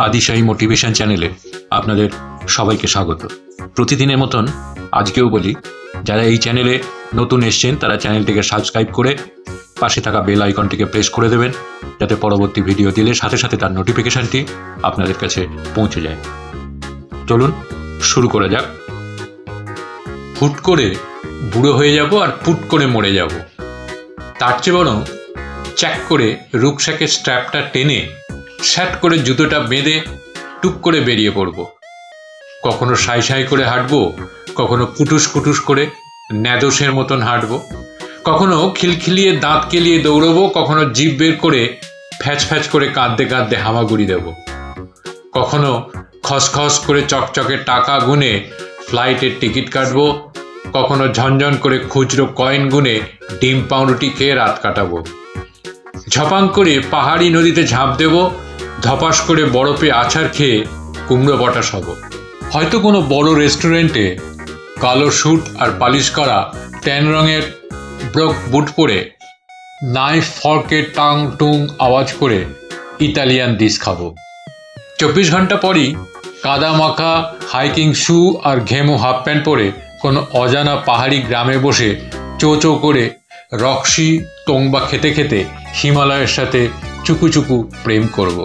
আদিশাই motivation চ্যানেলে আপনাদের সবাইকে স্বাগত। প্রতিদিনের মতন আজকেও বলি, যারা এই চ্যানেলে নতুন এসছেন তারা চ্যানেলটিকে সাবস্ক্রাইব করে পাশে থাকা বেল আইকনটিকে প্রেস করে দেবেন, যাতে পরবর্তী ভিডিও দিলে সাথে সাথে তার নোটিফিকেশনটি আপনাদের কাছে পৌঁছে যায়। চলুন শুরু করা যাক। হুট করে বুড়ো হয়ে যাব আর পুট করে মরে যাব, তার চেয়ে বরং চ্যাক করে রুকস্যাকের স্ট্র্যাপটা টেনে স্যাট করে জুতোটা বেঁধে টুক করে বেরিয়ে পড়ব। কখনো সাই সাই করে হাঁটবো, কখনো কুটুস কুটুস করে ন্যাদোসের মতন হাঁটবো, কখনো খিলখিলিয়ে দাঁত কেলিয়ে দৌড়বো, কখনো জিভ বের করে ফ্যাচ ফ্যাচ করে কাঁদতে কাঁদতে হামাগুড়ি দেব, কখনো খসখস করে চকচকে টাকা গুনে ফ্লাইটের টিকিট কাটবো, কখনো ঝনঝন করে খুচরো কয়েন গুনে ডিম পাউরুটি খেয়ে রাত কাটাবো, ঝপাং করে পাহাড়ি নদীতে ঝাঁপ দেব, ধপাস করে বরফে আছাড় খেয়ে কুমড়ো পটাশ হব। হয়তো কোনো বড় রেস্টুরেন্টে কালো স্যুট আর পালিশ করা ট্যান রঙের ব্রোক বুট পরে নাইফ ফর্কে টাং টুং আওয়াজ করে ইতালিয়ান ডিশ খাবো। 24 ঘন্টা পরই কাদা মাখা হাইকিং শু আর ঘেমো হাফ প্যান্ট পরে কোনো অজানা পাহাড়ি গ্রামে বসে চো চো করে রক্সি তোংবা খেতে খেতে হিমালয়ের সাথে চুকু চুকু প্রেম করব।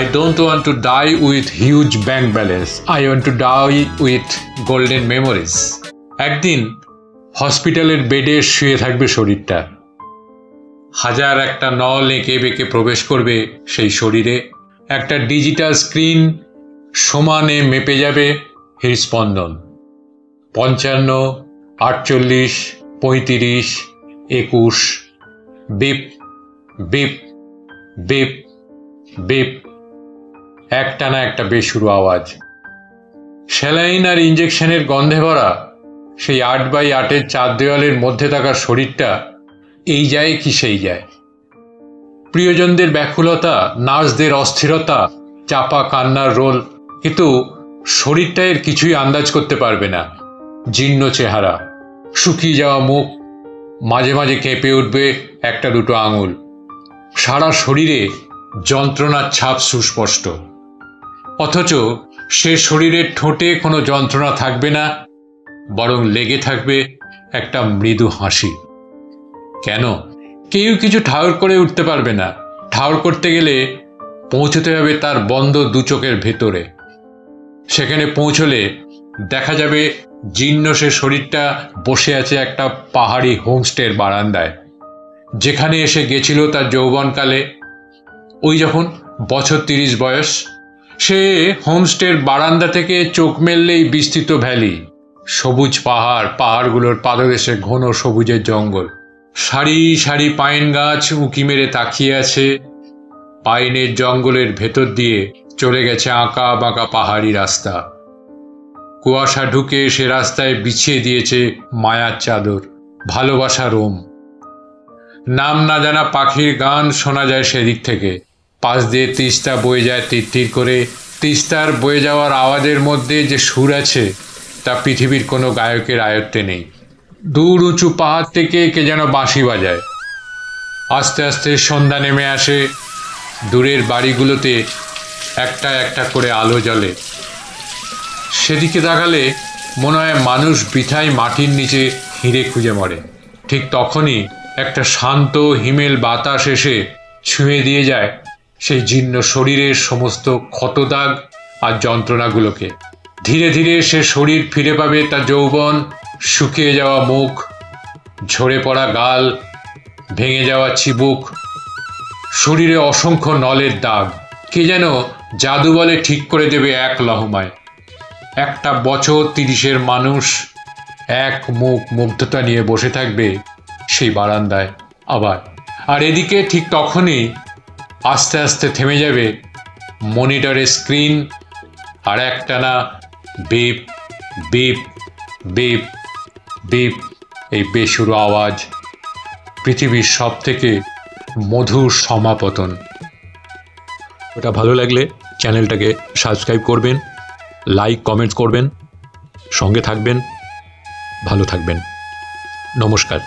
I don't want to die with huge bank balance. I want to die with golden memories. একদিন হসপিটালের বেডে শুয়ে থাকবে শরীরটা, হাজার একটা নল এঁকে বেঁকে প্রবেশ করবে সেই শরীরে, একটা ডিজিটাল স্ক্রিন সমানে মেপে যাবে হৃদস্পন্দন। 55, 48, 35, 21, বিপ বিপ বিপ বিপ, একটানা একটা বেসুরো আওয়াজ। স্যালাইন আর ইঞ্জেকশনের গন্ধে ভরা সেই 8x8 চার দেওয়ালের মধ্যে থাকা শরীরটা এই যায় কি সেই যায়। প্রিয়জনদের ব্যাকুলতা, নার্সদের অস্থিরতা, চাপা কান্নার রোল, কিন্তু শরীরটা এর কিছুই আন্দাজ করতে পারবে না। জীর্ণ চেহারা, শুকিয়ে যাওয়া মুখ, মাঝে মাঝে কেঁপে উঠবে একটা দুটো আঙুল, সারা শরীরে যন্ত্রণার ছাপ সুস্পষ্ট। অথচ সে শরীরের ঠোঁটে কোনো যন্ত্রণা থাকবে না, বরং লেগে থাকবে একটা মৃদু হাসি। কেন? কেউ কিছু ঠাউর করে উঠতে পারবে না। ঠাউর করতে গেলে পৌঁছতে হবে তার বন্ধ দু চোখের ভেতরে। সেখানে পৌঁছলে দেখা যাবে জীর্ণ সে শরীরটা বসে আছে একটা পাহাড়ি হোমস্টের বারান্দায়, যেখানে এসে গেছিল তার যৌবনকালে, ওই যখন বছর 30 বয়স। সে হোমস্টের বারান্দা থেকে চোখ মেললেই বিস্তৃত ভ্যালি, সবুজ পাহাড়, পাহাড়গুলোর পাদদেশে ঘন সবুজের জঙ্গল, সারি সারি পাইন গাছ উঁকি মেরে তাকিয়ে আছে। পাইনের জঙ্গলের ভেতর দিয়ে চলে গেছে আঁকা বাঁকা পাহাড়ি রাস্তা। কুয়াশা ঢুকে সে রাস্তায় বিছিয়ে দিয়েছে মায়ার চাদর, ভালোবাসা রোম। নাম না জানা পাখির গান শোনা যায় সেদিক থেকে। পাশ দিয়ে তিস্তা বয়ে যায় তিরতির করে। তিস্তার বয়ে যাওয়ার আওয়াজের মধ্যে যে সুর আছে তা পৃথিবীর কোনো গায়কের আয়ত্তে নেই। দূর উঁচু পাহাড় থেকে কে যেন বাঁশি বাজায়। আস্তে আস্তে সন্ধ্যা নেমে আসে। দূরের বাড়িগুলোতে একটা একটা করে আলো জ্বলে। সেদিকে তাকালে মনে হয় মানুষ বৃথায় মাটির নিচে হিরে খুঁজে মরে। ঠিক তখনই একটা শান্ত হিমেল বাতাস এসে ছুঁয়ে দিয়ে যায় সেই জীর্ণ শরীরের সমস্ত ক্ষতদাগ আর যন্ত্রণাগুলোকে। ধীরে ধীরে সে শরীর ফিরে পাবে তার যৌবন, শুকিয়ে যাওয়া মুখ, ঝরে পড়া গাল, ভেঙে যাওয়া চিবুক, শরীরে অসংখ্য নলের দাগ। কে যেন জাদু বলে ঠিক করে দেবে এক লহমায়। একটা বছর 30-এর মানুষ এক মুখ মুগ্ধতা নিয়ে বসে থাকবে সেই বারান্দায় আবার। আর এদিকে ঠিক তখনই আস্তে আস্তে থেমে যাবে মনিটরের স্ক্রিন, আর একটানা বিপ বিপ বিপ বিপ, এই বেসুরো আওয়াজ, পৃথিবীর সব থেকে মধুর সমাপতন। ওটা ভালো লাগলে চ্যানেলটাকে সাবস্ক্রাইব করবেন, লাইক কমেন্টস করবেন, সঙ্গে থাকবেন, ভালো থাকবেন। নমস্কার।